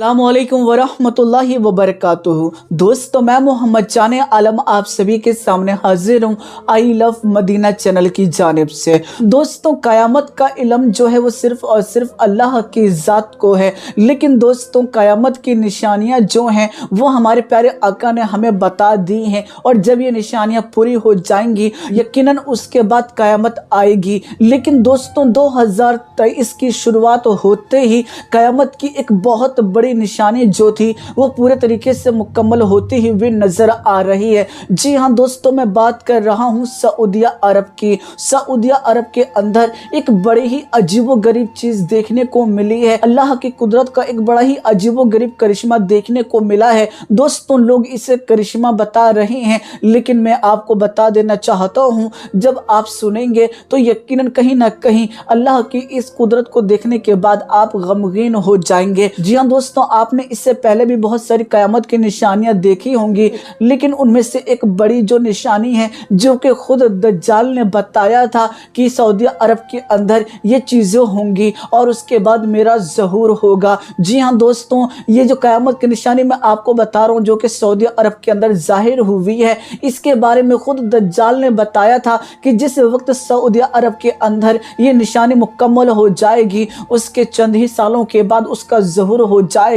अस्सलामुअलैकुम वरहमतुल्लाहि वबरकातुहू। दोस्तों, मैं मोहम्मद जाने आलम आप सभी के सामने हाजिर हूँ आई लव मदीना चैनल की जानिब से। दोस्तों, क़यामत का इल्म जो है वो सिर्फ़ और सिर्फ अल्लाह की ज़ात को है, लेकिन दोस्तों क़यामत की निशानियाँ जो हैं वो हमारे प्यारे आका ने हमें बता दी हैं, और जब ये निशानियाँ पूरी हो जाएंगी यकीनन उसके बाद क़यामत आएगी। लेकिन दोस्तों, 2023 की शुरुआत होते ही क़यामत की एक बहुत बड़ी निशानी जो थी वो पूरे तरीके से मुकम्मल होती हुई नजर आ रही है। जी हाँ दोस्तों, मैं बात कर रहा हूँ सऊदी अरब की। सऊदी अरब के अंदर एक बड़ी ही अजीबोगरीब चीज देखने को मिली है। अल्लाह की कुदरत का एक बड़ा ही अजीबोगरीब करिश्मा देखने को मिला है। दोस्तों, लोग इसे करिश्मा बता रहे हैं, लेकिन मैं आपको बता देना चाहता हूँ, जब आप सुनेंगे तो यकीनन कहीं ना कहीं अल्लाह की इस कुदरत को देखने के बाद आप गमगीन हो जाएंगे। जी हाँ दोस्तों, आपने इससे पहले भी बहुत सारी क़यामत की निशानियां देखी होंगी, लेकिन उनमें से एक बड़ी जो निशानी है जो कि खुद दज्जाल ने बताया था कि सऊदी अरब के अंदर ये चीज़ें होंगी और उसके बाद मेरा ज़हूर होगा। जी हाँ दोस्तों, ये जो क़यामत की निशानी मैं आपको बता रहा हूँ जो कि सऊदी अरब के अंदर ज़ाहिर हुई है, इसके बारे में खुद दज्जाल ने बताया था कि जिस वक्त सऊदी अरब के अंदर ये निशानी मुकम्मल हो जाएगी उसके चंद ही सालों के बाद उसका ज़हूर हो जाएगा।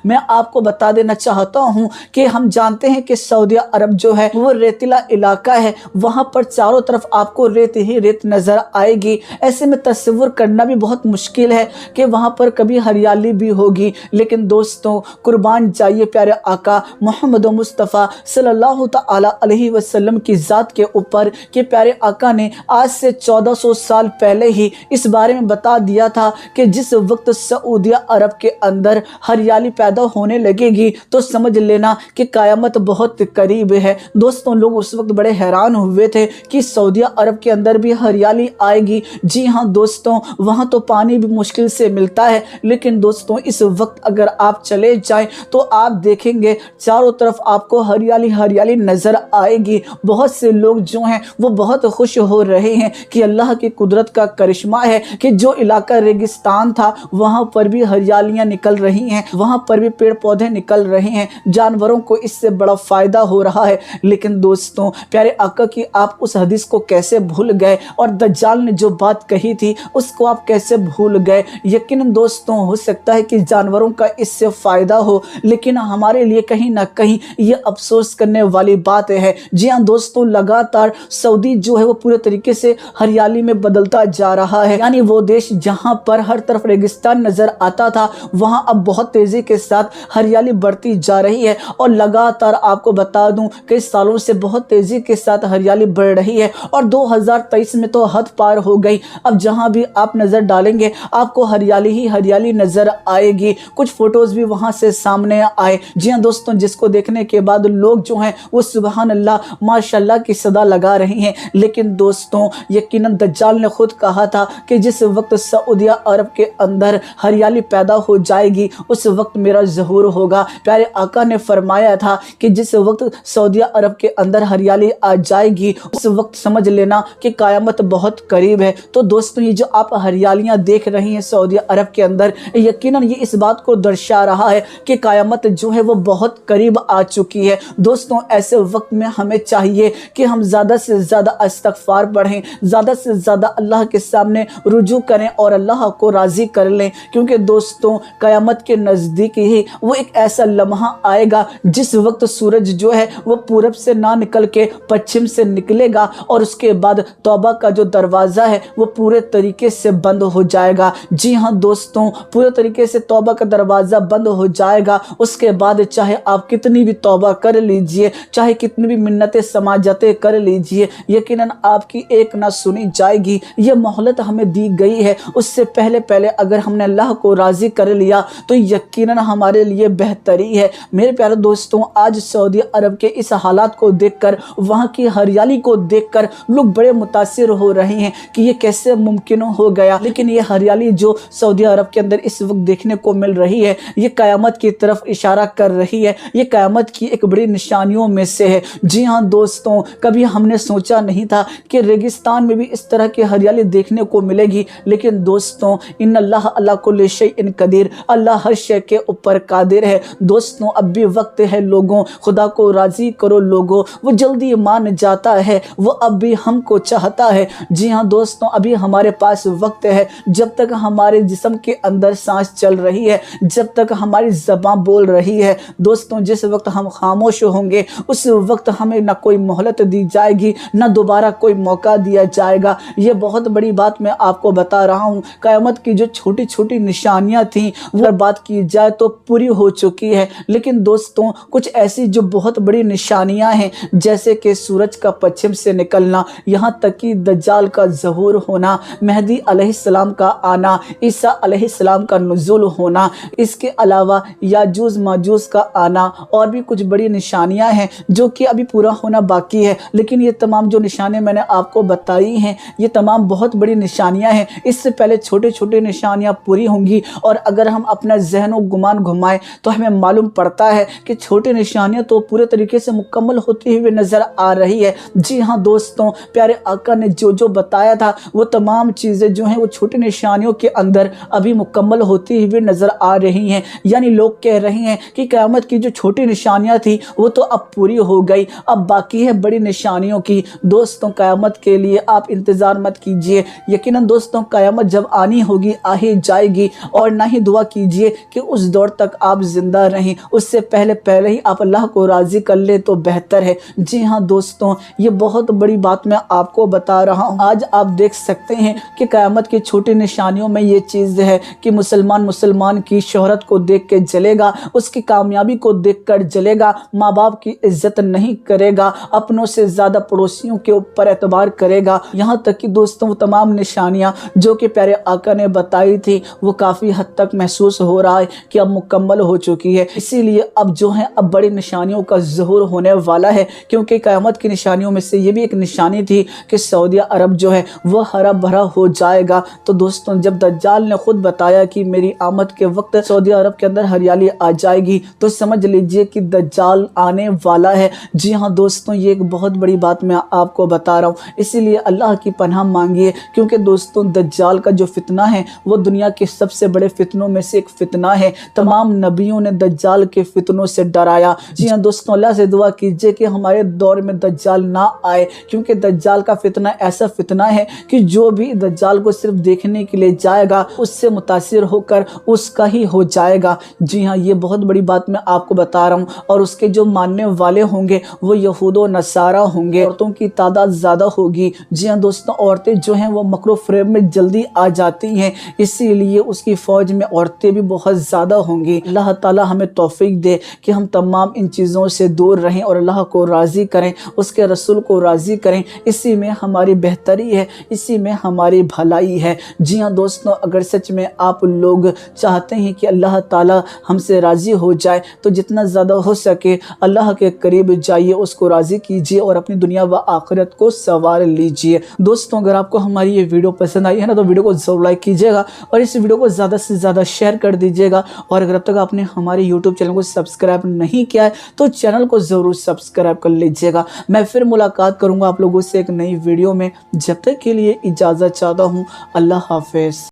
मैं आपको बता देना चाहता हूं कि हम जानते हैं कि सऊदी अरब जो है वो रेतीला इलाका है, वहां पर चारों तरफ आपको रेत ही रेत नजर आएगी। ऐसे में तस्वीर करना भी बहुत मुश्किल है कि वहां पर कभी हरियाली भी होगी। लेकिन दोस्तों, कुर्बान जाइए प्यारे आका मोहम्मद मुस्तफ़ा सल्लल्लाहु तआला अलैहि वसल्लम की ज़ात के ऊपर कि प्यारे आका ने आज से 1400 साल पहले ही इस बारे में बता दिया था कि जिस वक्त सऊदी अरब के अंदर हरियाली पैदा होने लगेगी तो समझ लेना कि क़यामत बहुत करीब है। दोस्तों, लोग उस वक्त बड़े हैरान हुए थे कि सऊदी अरब के अंदर भी हरियाली आएगी। जी हाँ दोस्तों, वहाँ तो पानी भी मुश्किल से मिलता है, लेकिन दोस्तों इस वक्त अगर आप चले जाएं तो आप देखेंगे चारों तरफ आपको हरियाली हरियाली नज़र आएगी। बहुत से लोग जो हैं वो बहुत खुश हो रहे हैं कि अल्लाह की कुदरत का करिश्मा है कि जो इलाका रेगिस्तान था वहाँ पर भी हरियालियाँ निकल रही हैं, वहाँ पर भी पेड़ पौधे निकल रहे हैं, जानवरों को इससे बड़ा फ़ायदा हो रहा है। लेकिन दोस्तों, प्यारे आका की आप उस हदीस को कैसे भूल गए, और दज्जाल ने जो बात कही थी उसको आप कैसे भूल गए। यकीनन दोस्तों, हो सकता है कि जानवरों का इससे फ़ायदा हो, लेकिन हमारे लिए कहीं ना कहीं ये अफसोस करने वाली बात है। जी हाँ दोस्तों, लगातार सऊदी जो है वो पूरे तरीके से हरियाली में बदलता जा रहा है। यानी वो देश जहाँ पर हर तरफ रेगिस्तान नज़र आता था वहाँ अब बहुत तेज़ी के साथ हरियाली बढ़ती जा रही है। और लगातार आपको बता दूं कई सालों से बहुत तेज़ी के साथ हरियाली बढ़ रही है, और 2023 में तो हद पार हो गई। अब जहां भी आप नज़र डालेंगे आपको हरियाली ही हरियाली नज़र आएगी। कुछ फोटोज़ भी वहां से सामने आए। जी हाँ दोस्तों, जिसको देखने के बाद लोग जो हैं वो सुबहान अल्लाह माशाल्लाह की सदा लगा रहे हैं। लेकिन दोस्तों, यकीनन दज्जाल ने खुद कहा था कि जिस वक्त सऊदी अरब के अंदर हरियाली पैदा हो जाएगी उस वक्त मेरा ज़हूर होगा। प्यारे आका ने फरमाया था कि जिस वक्त सऊदी अरब के अंदर हरियाली आ जाएगी उस वक्त समझ लेना कि क़यामत बहुत करीब है। तो दोस्तों, ये जो आप हरियालियां देख रही हैं सऊदी अरब के अंदर, यकीनन ये इस बात को दर्शा रहा है कि क़यामत जो है वो बहुत करीब आ चुकी है। दोस्तों, ऐसे वक्त में हमें चाहिए कि हम ज़्यादा से ज़्यादा इस्तिग़फ़ार पढ़ें, ज़्यादा से ज़्यादा अल्लाह के सामने रुजू करें और अल्लाह को राज़ी कर लें, क्योंकि दोस्तों क़यामत के नज़दीक ही वो एक ऐसा लम्हा आएगा जिस वक्त सूरज जो है वो पूरब से ना निकल के पश्चिम से निकलेगा, और उसके बाद तौबा का जो दरवाज़ा है वो पूरे तरीके से बंद हो जाएगा। जी हाँ दोस्तों, पूरे तरीके से तौबा का दरवाज़ा बंद हो जाएगा। उसके बाद चाहे आप कितनी भी तौबा कर लीजिए, चाहे कितनी भी मिन्नतें समाजतें कर लीजिए, यकीनन आपकी एक ना सुनी जाएगी। ये मोहलत हमें दी गई है, उससे पहले पहले अगर हमने अल्लाह को राज़ी कर लिया तो यकीनन हमारे लिए बेहतरी है। मेरे प्यारे दोस्तों, आज सऊदी अरब के इस हालात को देखकर, वहाँ की हरियाली को देखकर लोग बड़े मुतासिर हो रहे हैं कि ये कैसे मुमकिन हो गया। लेकिन ये हरियाली जो सऊदी अरब के अंदर इस वक्त देखने को मिल रही है ये क़यामत की तरफ इशारा कर रही है। ये क़यामत की एक बड़ी निशानियों में से है। जी हाँ दोस्तों, कभी हमने सोचा नहीं था कि रेगिस्तान में भी इस तरह की हरियाली देखने को मिलेगी। लेकिन दोस्तों, इन्नल्लाह अला कुल्लि शैइन कदीर, अल्लाह हर शय شے کے اوپر قادر ہے۔ دوستوں اب بھی وقت ہے لوگوں، خدا کو راضی کرو لوگوں، وہ جلدی مان جاتا ہے، وہ اب بھی ہم کو چاہتا ہے۔ جی ہاں دوستوں، ابھی ہمارے پاس وقت ہے، جب تک ہمارے جسم کے اندر سانس چل رہی ہے، جب تک ہماری زبان بول رہی ہے۔ دوستوں جس وقت ہم خاموش ہوں گے اس وقت ہمیں نہ کوئی مہلت دی جائے گی، نہ دوبارہ کوئی موقع دیا جائے گا۔ یہ بہت بڑی بات میں آپ کو بتا رہا ہوں۔ قیامت کی جو چھوٹی چھوٹی نشانیاں تھیں وہ بات کی جائے تو پوری ہو چکی ہے، لیکن دوستوں کچھ ایسی جو بہت بڑی نشانیاں ہیں، جیسے کہ سورج کا پچھم سے نکلنا، یہاں تک کہ دجال کا ظہور ہونا، مہدی علیہ السلام کا آنا، عیسیٰ علیہ السلام کا نزول ہونا، اس کے علاوہ یاجوج ماجوج کا آنا، اور بھی کچھ بڑی نشانیاں ہیں جو کہ ابھی پورا ہونا باقی ہے۔ لیکن یہ تمام جو نشانیاں میں نے آپ کو بتائی ہیں یہ تمام بہت بڑی نشانیاں ہیں۔ اس سے پہلے چھوٹے چھوٹے نشانیاں پوری ہوں گی، اور اگر ہم اپنا ذہن و گمان گھمائیں تو ہمیں معلوم پڑتا ہے کہ چھوٹی نشانیاں تو پورے طریقے سے مکمل ہوتی ہوئی نظر آ رہی ہے۔ جی ہاں دوستوں، پیارے آقا نے جو بتایا تھا وہ تمام چیزیں جو ہیں وہ چھوٹی نشانیوں کے اندر ابھی مکمل ہوتی ہوئی نظر آ رہی ہیں۔ یعنی لوگ کہہ رہے ہیں کہ قیامت کی جو چھوٹی نشانیاں تھی وہ تو اب پوری ہو گئی، اب باقی ہے بڑی نشانیوں کی۔ دوستوں قیامت کے لیے آپ انتظار مت کیجئے، یقیناً دوستوں قیامت جب آنی ہوگی آ ہی جائے گی، اور نہ ہی دعا کیجئے کہ اس دور تک آپ زندہ رہیں، اس سے پہلے ہی آپ اللہ کو راضی کر لیں تو بہتر ہے۔ جی ہاں دوستوں، یہ بہت بڑی بات میں آپ کو بتا رہا ہوں۔ آج آپ دیکھ سکتے ہیں کہ قیامت کی چھوٹی نشانیوں میں یہ چیز ہے کہ مسلمان کی شہرت کو دیکھ کے جلے گا، اس کی کامیابی کو دیکھ کر جلے گا، ماں باپ کی عزت نہیں کرے گا، اپنوں سے زیادہ پڑوسیوں کے اوپر اعتبار کرے گا۔ یہاں تک کہ دوستوں وہ تمام نشانیاں جو کہ پیارے آقا نے بتائی تھی وہ کافی حد تک محسوس ہو رہا ہے کہ اب مکمل ہو چکی ہے۔ اسی لیے اب جو ہے اب بڑی نشانیوں کا ظہور ہونے والا ہے، کیونکہ قیامت کی نشانیوں میں سے یہ بھی ایک نشانی تھی کہ سعودی عرب جو ہے وہ ہرا بھرا ہو جائے گا۔ تو دوستوں جب دجال نے خود بتایا کہ میری آمد کے وقت سعودی عرب کے اندر ہریالی آ جائے گی تو سمجھ لیجئے کہ دجال آنے والا ہے۔ جی ہاں دوستوں، یہ ایک بہت بڑی بات میں آپ کو بتا رہا ہوں، اسی لیے اللہ کی پناہ مانگیے، کیونکہ دوستوں دجال کا جو فتنہ ہے وہ دنیا کے سب سے بڑے فتنوں میں سے ایک فتنہ ہے۔ تمام نبیوں نے دجال کے فتنوں سے ڈرایا۔ جی ہاں دوستوں، اللہ سے دعا کیجئے کہ ہمارے دور میں دجال نہ آئے، کیونکہ دجال کا فتنہ ایسا فتنہ ہے کہ جو بھی دجال کو صرف دیکھنے کے لیے جائے گا اس سے متاثر ہو کر اس کا ہی ہو جائے گا۔ جی ہاں، یہ بہت بڑی بات میں آپ کو بتا رہا ہوں، اور اس کے جو ماننے والے ہوں گے وہ یہود و نصارہ ہوں گے، عورتوں کی تعداد زیادہ ہوگی۔ جی ہاں دوستوں، عورتیں جو ہیں وہ مکر و فریب میں جلدی آ جاتی ہیں، اسی لیے اس کی فوج میں عورتیں بھی بہت زیادہ ہوں گی۔ اللہ تعالی ہمیں توفیق دے کہ ہم تمام ان چیزوں سے دور رہیں اور اللہ کو راضی کریں، اس کے رسول کو راضی کریں، اسی میں ہماری بہتری ہے، اسی میں ہماری بھلائی ہے۔ جی ہاں دوستوں، اگر سچ میں آپ لوگ چاہتے ہیں کہ اللہ تعالی ہم سے راضی ہو جائے تو جتنا زیادہ ہو سکے اللہ کے قریب جائیے، اس کو راضی کیجیے اور اپنی دنیا و آخرت کو سنوار لیجیے۔ دوستوں اگر آپ کو ہماری یہ ویڈیو پسند آئی ہے نا تو ویڈیو کو ضرور لائک کیجیے گا، اور اس ویڈیو کو زیادہ سے زیادہ شیئر کر دیجیے گا، اور اگر اب تک آپ نے ہمارے یوٹیوب چینل کو سبسکرائب نہیں کیا ہے تو چینل کو ضرور سبسکرائب کر لیجیے گا۔ میں پھر ملاقات کروں گا آپ لوگوں سے ایک نئی ویڈیو میں، جب تک کے لیے اجازت چاہتا ہوں۔ اللہ حافظ۔